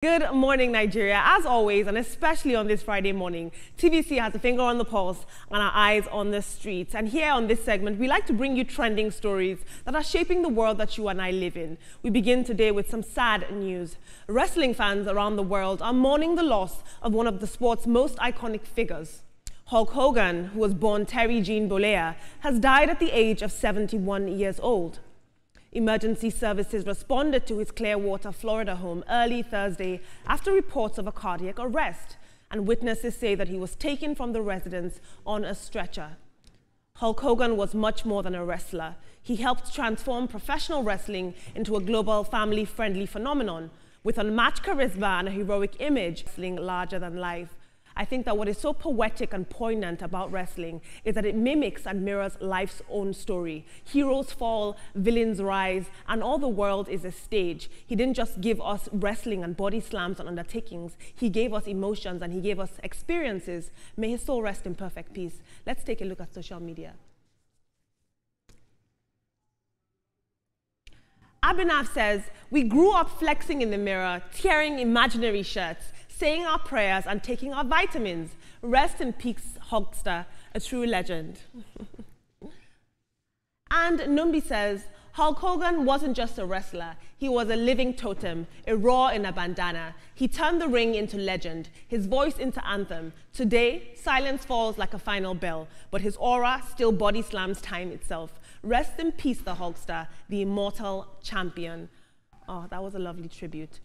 Good morning, Nigeria. As always, and especially on this Friday morning, TVC has a finger on the pulse and our eyes on the streets. And here on this segment, we like to bring you trending stories that are shaping the world that you and I live in. We begin today with some sad news. Wrestling fans around the world are mourning the loss of one of the sport's most iconic figures. Hulk Hogan, who was born Terry Jean Bollea, has died at the age of 71 years old. Emergency services responded to his Clearwater, Florida home early Thursday after reports of a cardiac arrest, and witnesses say that he was taken from the residence on a stretcher. Hulk Hogan was much more than a wrestler. He helped transform professional wrestling into a global family-friendly phenomenon with unmatched charisma and a heroic image, wrestling larger than life. I think that what is so poetic and poignant about wrestling is that it mimics and mirrors life's own story. Heroes fall, villains rise, and all the world is a stage. He didn't just give us wrestling and body slams and undertakings. He gave us emotions and he gave us experiences. May his soul rest in perfect peace. Let's take a look at social media. Abhinav says, "We grew up flexing in the mirror, tearing imaginary shirts, saying our prayers and taking our vitamins. Rest in peace, Hulkster, a true legend." And Numbi says, "Hulk Hogan wasn't just a wrestler. He was a living totem, a roar in a bandana. He turned the ring into legend, his voice into anthem. Today, silence falls like a final bell, but his aura still body slams time itself. Rest in peace, the Hulkster, the immortal champion." Oh, that was a lovely tribute.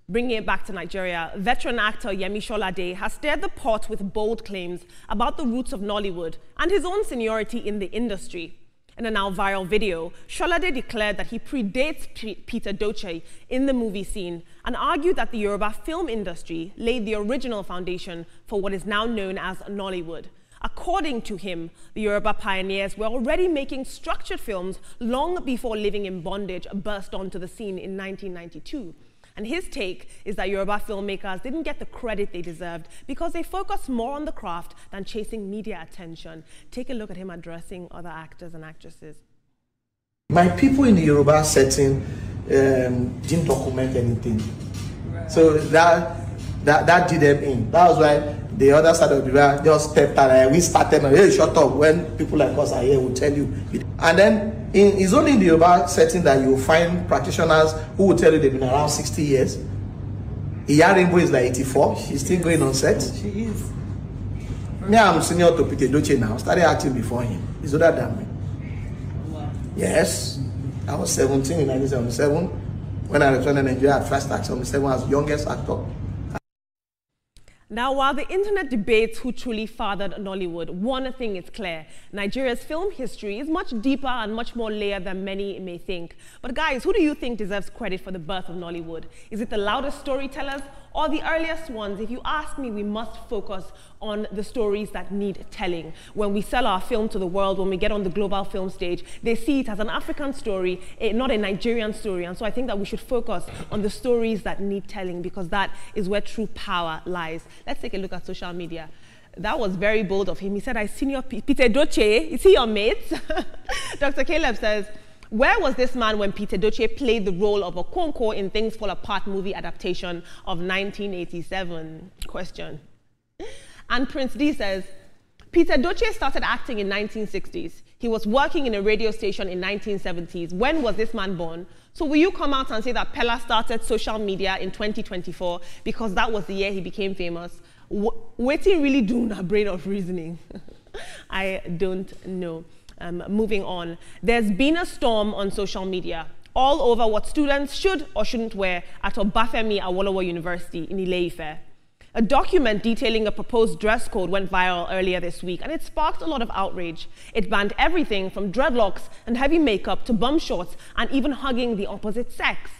Bringing it back to Nigeria, veteran actor Yemi Sholade has stirred the pot with bold claims about the roots of Nollywood and his own seniority in the industry. In a now viral video, Sholade declared that he predates Peter Doche in the movie scene and argued that the Yoruba film industry laid the original foundation for what is now known as Nollywood. According to him, the Yoruba pioneers were already making structured films long before Living in Bondage burst onto the scene in 1992. And his take is that Yoruba filmmakers didn't get the credit they deserved because they focused more on the craft than chasing media attention. Take a look at him addressing other actors and actresses. My people in the Yoruba setting didn't document anything. Right. So that did them in. That was why the other side of the river just stepped and we started, hey, shut up, when people like us are here, will tell you. And then it's only in the Yoruba setting that you find practitioners who will tell you they've been around 60 years. Iya Rainbow is like 84. She's still going on set. She is. Me, I'm senior to Peter Doche now. Started acting before him. He's older than me. Wow. Yes. I was 17 in 1977. When I returned to Nigeria at first act 77 as youngest actor. Now, while the internet debates who truly fathered Nollywood, one thing is clear. Nigeria's film history is much deeper and much more layered than many may think. But guys, who do you think deserves credit for the birth of Nollywood? Is it the loudest storytellers or the earliest ones? If you ask me, we must focus on the stories that need telling. When we sell our film to the world, when we get on the global film stage, they see it as an African story, not a Nigerian story. And so I think that we should focus on the stories that need telling because that is where true power lies. Let's take a look at social media. That was very bold of him. He said, "I senior Peter Doche. Is he your mate?" Dr. Caleb says, "Where was this man when Peter Doche played the role of Okonkwo in Things Fall Apart movie adaptation of 1987? Question. And Prince D says, "Peter Doche started acting in 1960s. He was working in a radio station in 1970s. When was this man born? So will you come out and say that Pella started social media in 2024 because that was the year he became famous? What he really do in a brain of reasoning?" I don't know. Moving on, there's been a storm on social media all over what students should or shouldn't wear at Obafemi Awolowo University in Ile-Ife. A document detailing a proposed dress code went viral earlier this week, and it sparked a lot of outrage. It banned everything from dreadlocks and heavy makeup to bum shorts and even hugging the opposite sex.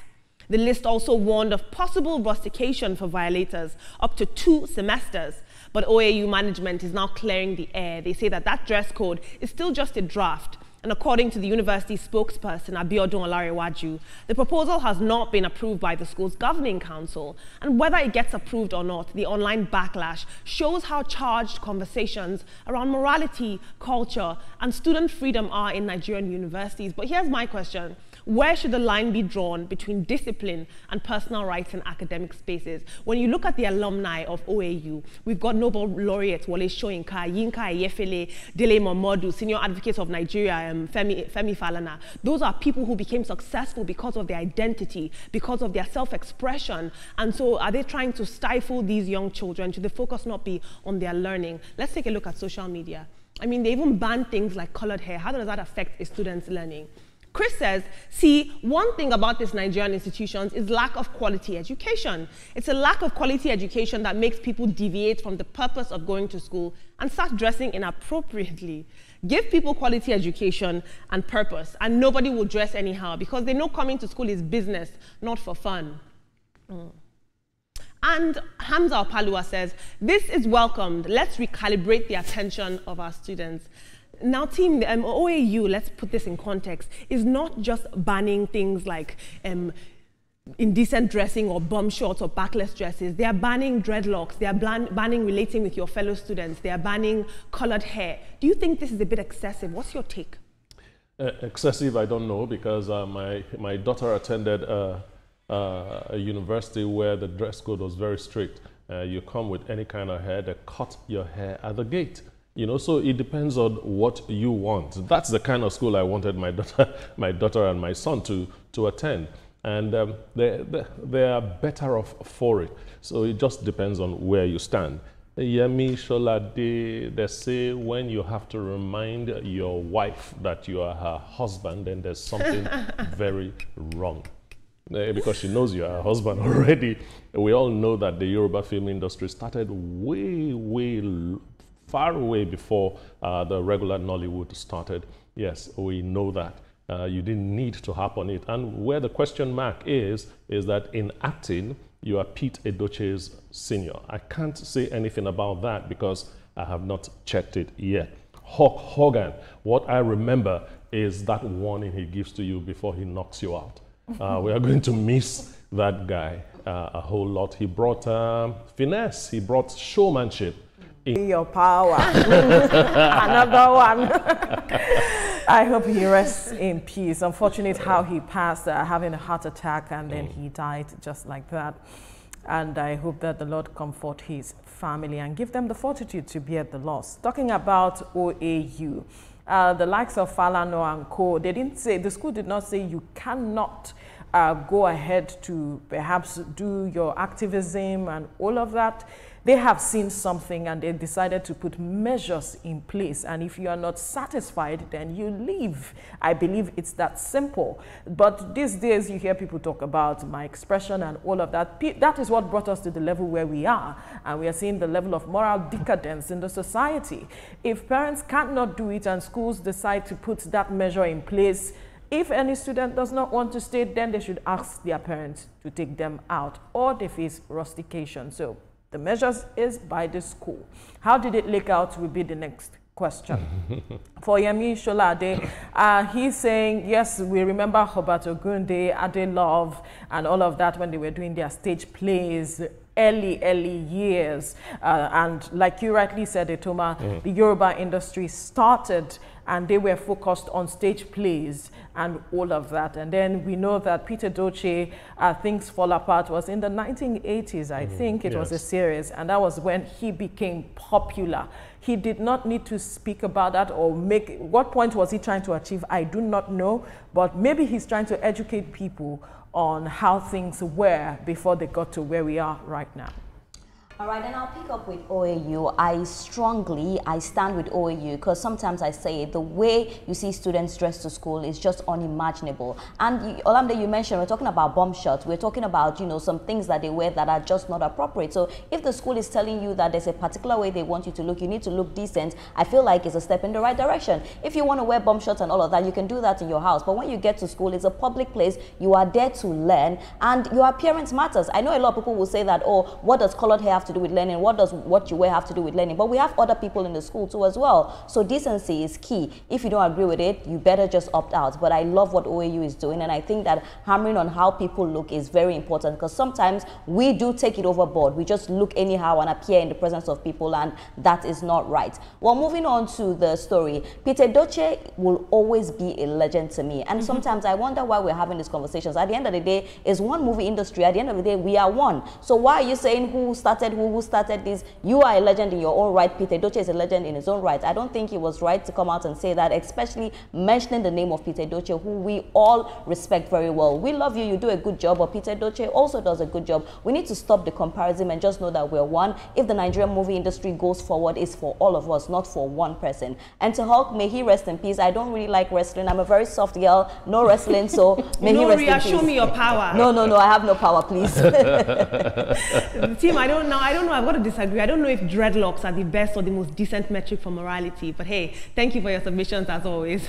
The list also warned of possible rustication for violators, up to 2 semesters. But OAU management is now clearing the air. They say that that dress code is still just a draft. And according to the university spokesperson, Abiodun Olarewaju, the proposal has not been approved by the school's governing council. And whether it gets approved or not, the online backlash shows how charged conversations around morality, culture, and student freedom are in Nigerian universities. But here's my question. where should the line be drawn between discipline and personal rights in academic spaces? When you look at the alumni of OAU, we've got Nobel laureates Wole Soyinka, Yinka Ayefele, Dele Momodu, Senior Advocate of Nigeria, Femi Falana. Those are people who became successful because of their identity, because of their self-expression. And so are they trying to stifle these young children? Should the focus not be on their learning? Let's take a look at social media. I mean, they even ban things like colored hair. How does that affect a student's learning? Chris says, see, one thing about these Nigerian institutions is lack of quality education. It's a lack of quality education that makes people deviate from the purpose of going to school and start dressing inappropriately. Give people quality education and purpose, and nobody will dress anyhow because they know coming to school is business, not for fun. And Hamza Opalua says, this is welcomed. Let's recalibrate the attention of our students. Now, team, the OAU, let's put this in context, is not just banning things like indecent dressing or bum shorts or backless dresses. They are banning dreadlocks. They are banning relating with your fellow students. They are banning colored hair. Do you think this is a bit excessive? What's your take? Excessive, I don't know, because my daughter attended a university where the dress code was very strict. You come with any kind of hair, they cut your hair at the gate. You know, so it depends on what you want. That's the kind of school I wanted my daughter and my son to attend. And they are better off for it. So it just depends on where you stand. Yemi Sholade, they say when you have to remind your wife that you are her husband, then there's something very wrong. Because she knows you are her husband already. We all know that the Yoruba film industry started far away before the regular Nollywood started. Yes, we know that. You didn't need to harp on it. And where the question mark is that in acting, you are Pete Edochie's senior. I can't say anything about that because I have not checked it yet. Hulk Hogan, what I remember is that warning he gives to you before he knocks you out. We are going to miss that guy a whole lot. He brought finesse, he brought showmanship. Your power. Another one. I hope he rests in peace. Unfortunate how he passed, having a heart attack, and then he died just like that. And I hope that the Lord comfort his family and give them the fortitude to bear the loss. Talking about OAU, the likes of Falano and Co., they didn't say, the school did not say you cannot go ahead to perhaps do your activism and all of that. They have seen something and they decided to put measures in place. And if you are not satisfied, then you leave. I believe it's that simple. But these days you hear people talk about my expression and all of that. That is what brought us to the level where we are. And we are seeing the level of moral decadence in the society. If parents cannot do it and schools decide to put that measure in place, if any student does not want to stay, then they should ask their parents to take them out, or they face rustication. So the measures is by the school. How did it leak out will be the next question. For Yemi Sholade, he's saying, yes, we remember Roberto Gunde, Ade Love, and all of that when they were doing their stage plays, early years. And like you rightly said, Etoma, the Yoruba industry started and they were focused on stage plays and all of that. And then we know that Peter Edochie, Things Fall Apart, was in the 1980s, I think. It was a series, and that was when he became popular. He did not need to speak about that or make, what point was he trying to achieve? I do not know, but maybe he's trying to educate people on how things were before they got to where we are right now. All right, and I'll pick up with OAU. I stand with OAU because sometimes I say the way you see students dressed to school is just unimaginable. And Olamide, you mentioned we're talking about bomb shots. We're talking about, you know, some things that they wear that are just not appropriate. So if the school is telling you that there's a particular way they want you to look, you need to look decent, I feel like it's a step in the right direction. If you want to wear bomb shots and all of that, you can do that in your house. But when you get to school, it's a public place. You are there to learn, and your appearance matters. I know a lot of people will say that, oh, what does colored hair have to do with learning? What does what you wear have to do with learning? But we have other people in the school too as well. So decency is key. If you don't agree with it, you better just opt out. But I love what OAU is doing, and I think that hammering on how people look is very important, because sometimes we do take it overboard. We just look anyhow and appear in the presence of people, and that is not right. Well, moving on to the story, Peter Doce will always be a legend to me. And sometimes I wonder why we're having these conversations. At the end of the day, it's one movie industry. At the end of the day, we are one. So why are you saying who started who started this? You are a legend in your own right. Peter Doce is a legend in his own right. I don't think it was right to come out and say that, especially mentioning the name of Peter Doce, who we all respect very well. We love you, you do a good job, but Peter Doce also does a good job. We need to stop the comparison and just know that we're one. If the Nigerian movie industry goes forward, it's for all of us, not for one person. And to Hulk, may he rest in peace. I don't really like wrestling. I'm a very soft girl, no wrestling, so may he rest in peace. Show me your power. No, I have no power, please. Team, I don't know. I've got to disagree. I don't know if dreadlocks are the best or the most decent metric for morality, but hey, thank you for your submissions as always.